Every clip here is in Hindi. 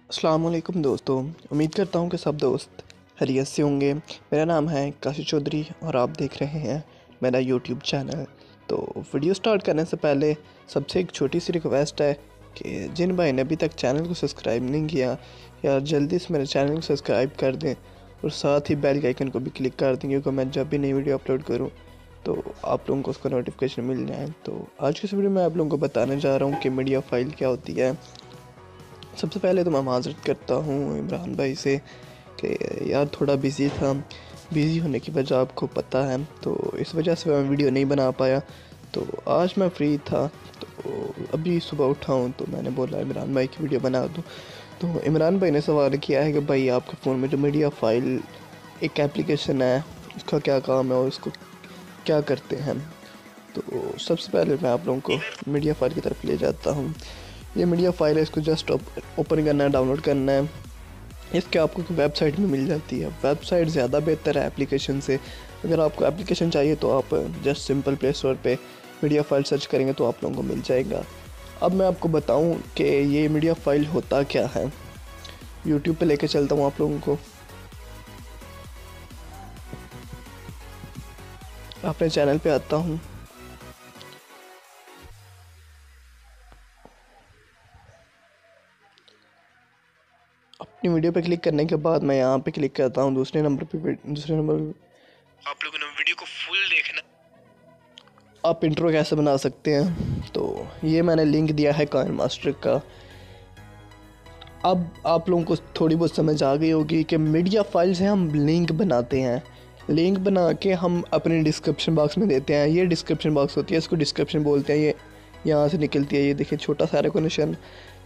अस्सलाम वालेकुम दोस्तों, उम्मीद करता हूँ कि सब दोस्त खैरियत से होंगे। मेरा नाम है काशिफ चौधरी और आप देख रहे हैं मेरा यूट्यूब चैनल। तो वीडियो स्टार्ट करने से पहले सबसे एक छोटी सी रिक्वेस्ट है कि जिन भाई ने अभी तक चैनल को सब्सक्राइब नहीं किया या जल्दी से मेरे चैनल को सब्सक्राइब कर दें और साथ ही बेल आइकन को भी क्लिक कर दें, क्योंकि मैं जब भी नई वीडियो अपलोड करूँ तो आप लोगों को उसका नोटिफिकेशन मिल जाए। तो आज की इस वीडियो में आप लोगों को बताने जा रहा हूँ कि मीडिया फाइल क्या होती है। सबसे पहले तो मैं माज़रत करता हूँ इमरान भाई से कि यार थोड़ा बिज़ी था, बिज़ी होने की वजह आपको पता है, तो इस वजह से मैं वीडियो नहीं बना पाया। तो आज मैं फ्री था, तो अभी सुबह उठा हूँ तो मैंने बोला इमरान भाई की वीडियो बना दूँ। तो इमरान भाई ने सवाल किया है कि भाई आपके फ़ोन में जो मीडिया फाइल एक एप्लीकेशन है उसका क्या काम है और उसको क्या करते हैं। तो सबसे पहले मैं आप लोगों को मीडिया फाइल की तरफ ले जाता हूँ। ये मीडिया फाइल है, इसको जस्ट ओपन करना है, डाउनलोड करना है। इसके आपको वेबसाइट में मिल जाती है। वेबसाइट ज़्यादा बेहतर है एप्लीकेशन से। अगर आपको एप्लीकेशन चाहिए तो आप जस्ट सिंपल प्ले स्टोर पे मीडिया फाइल सर्च करेंगे तो आप लोगों को मिल जाएगा। अब मैं आपको बताऊं कि ये मीडिया फाइल होता क्या है। यूट्यूब पे लेके चलता हूँ आप लोगों को। अपने चैनल पे आता हूँ। अपनी वीडियो पे क्लिक करने के बाद मैं यहाँ पे क्लिक करता हूँ दूसरे नंबर आप लोगों ने वीडियो को फुल देखना। आप इंट्रो कैसे बना सकते हैं, तो ये मैंने लिंक दिया है काइन मास्टर का। अब आप लोगों को थोड़ी बहुत समझ आ गई होगी कि मीडिया फाइल से हम लिंक बनाते हैं। लिंक बना के हम अपने डिस्क्रिप्शन बॉक्स में देते हैं। ये डिस्क्रिप्शन बॉक्स होती है, इसको डिस्क्रिप्शन बोलते हैं। ये यहाँ से निकलती है, ये देखिए छोटा सा एरो का निशान,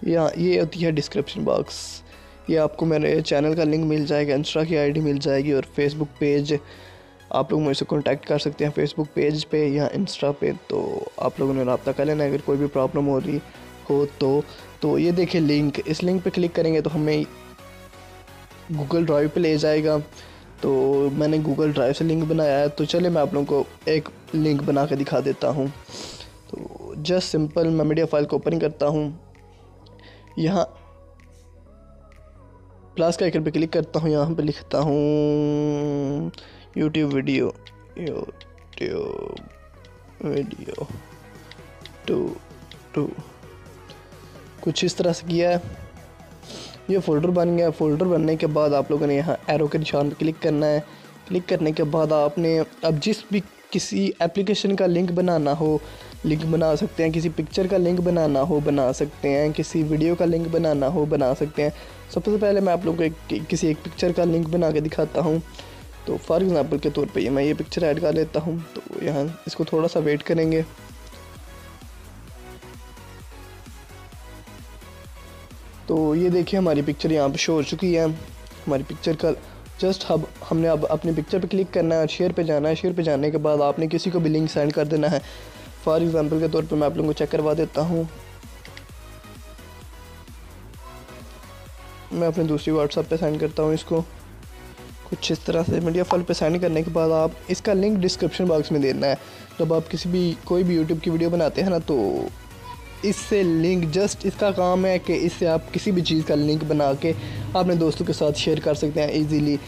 यहाँ ये होती है डिस्क्रिप्शन बॉक्स। ये आपको मेरे चैनल का लिंक मिल जाएगा, इंस्टा की आईडी मिल जाएगी और फेसबुक पेज आप लोग मुझसे कांटेक्ट कर सकते हैं फेसबुक पेज पे या इंस्टा पे। तो आप लोगों ने रब्ता कर लेना अगर कोई भी प्रॉब्लम हो रही हो तो ये देखिए लिंक, इस लिंक पे क्लिक करेंगे तो हमें गूगल ड्राइव पे ले जाएगा। तो मैंने गूगल ड्राइव से लिंक बनाया है, तो चलिए मैं आप लोगों को एक लिंक बना के दिखा देता हूँ। तो जस्ट सिंपल मैं मीडिया फाइल को ओपन करता हूँ, यहाँ प्लस का आइकन पे क्लिक करता हूँ, यहाँ पे लिखता हूँ यूट्यूब वीडियो टू कुछ इस तरह से किया है। ये फ़ोल्डर बन गया। फ़ोल्डर बनने के बाद आप लोगों ने यहाँ एरो के निशान पे क्लिक करना है। क्लिक करने के बाद आपने अब जिस भी किसी एप्लीकेशन का लिंक बनाना हो लिंक बना सकते हैं, किसी पिक्चर का लिंक बनाना हो बना सकते हैं, किसी वीडियो का लिंक बनाना हो बना सकते हैं। सबसे पहले मैं आप लोगों को किसी एक पिक्चर का लिंक बना के दिखाता हूँ। तो फॉर एग्ज़ाम्पल के तौर पे मैं ये पिक्चर ऐड कर लेता हूँ। तो यहाँ इसको थोड़ा सा वेट करेंगे। तो ये देखिए हमारी पिक्चर यहाँ पे शो हो चुकी है। हमारी पिक्चर का जस्ट हमने अब अपनी पिक्चर पे क्लिक करना है, शेयर पे जाना है। शेयर पे जाने के बाद आपने किसी को भी लिंक सेंड कर देना है। फॉर एग्ज़ाम्पल के तौर पे मैं आप लोगों को चेक करवा देता हूँ। मैं अपने दूसरी व्हाट्सएप पे सेंड करता हूँ इसको कुछ इस तरह से। मीडिया फाइल पे सेंड करने के बाद आप इसका लिंक डिस्क्रिप्शन बॉक्स में देना है। जब आप कोई भी यूट्यूब की वीडियो बनाते हैं ना, तो इससे लिंक जस्ट इसका काम है कि इससे आप किसी भी चीज़ का लिंक बना के अपने दोस्तों के साथ शेयर कर सकते हैं इजीली।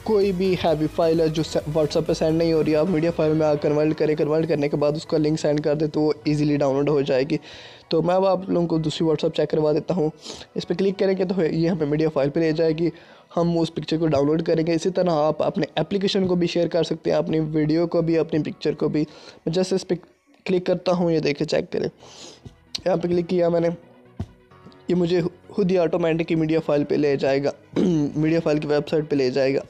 कोई भी हैवी फाइल है जो व्हाट्सएप पे सेंड नहीं हो रही, आप मीडिया फाइल में आप कन्वर्ट करने के बाद उसका लिंक सेंड कर दे तो वो ईज़िली डाउनलोड हो जाएगी। तो मैं अब आप लोगों को दूसरी व्हाट्सएप चेक करवा देता हूँ। इस पर क्लिक करेंगे तो ये हमें मीडिया फाइल पे ले जाएगी। हम उस पिक्चर को डाउनलोड करेंगे। इसी तरह आप अपने एप्लीकेशन को भी शेयर कर सकते हैं, अपनी वीडियो को भी, अपनी पिक्चर को भी। मैं जैसे इस पर क्लिक करता हूँ, ये देखिए चेक करें, यहाँ पे क्लिक किया मैंने, ये मुझे खुद ही ऑटोमेटिक मीडिया फाइल पे ले जाएगा मीडिया फाइल की वेबसाइट पे ले जाएगा।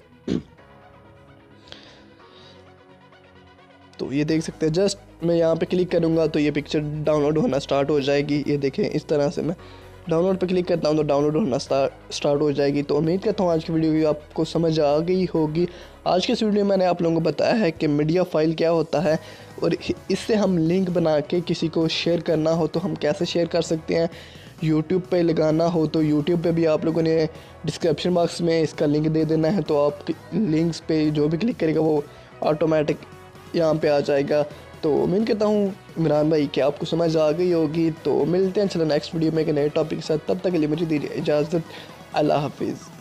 तो ये देख सकते हैं, जस्ट मैं यहाँ पे क्लिक करूँगा तो ये पिक्चर डाउनलोड होना स्टार्ट हो जाएगी। ये देखें इस तरह से मैं डाउनलोड पे क्लिक करता हूँ तो डाउनलोड होना स्टार्ट हो जाएगी। तो उम्मीद करता हूँ आज की वीडियो भी आपको समझ आ गई होगी। आज के इस वीडियो में मैंने आप लोगों को बताया है कि मीडिया फाइल क्या होता है और इससे हम लिंक बना के किसी को शेयर करना हो तो हम कैसे शेयर कर सकते हैं। यूट्यूब पे लगाना हो तो यूट्यूब पे भी आप लोगों ने डिस्क्रिप्शन बॉक्स में इसका लिंक दे देना है। तो आप लिंक्स पे जो भी क्लिक करेगा वो ऑटोमेटिक यहाँ पे आ जाएगा। तो उम्मीद करता हूँ इमरान भाई कि आपको समझ आ गई होगी। तो मिलते हैं चलो नेक्स्ट वीडियो में एक नए टॉपिक के साथ, तब तक के लिए मुझे दीजिए इजाज़त। अल्लाह हाफिज़।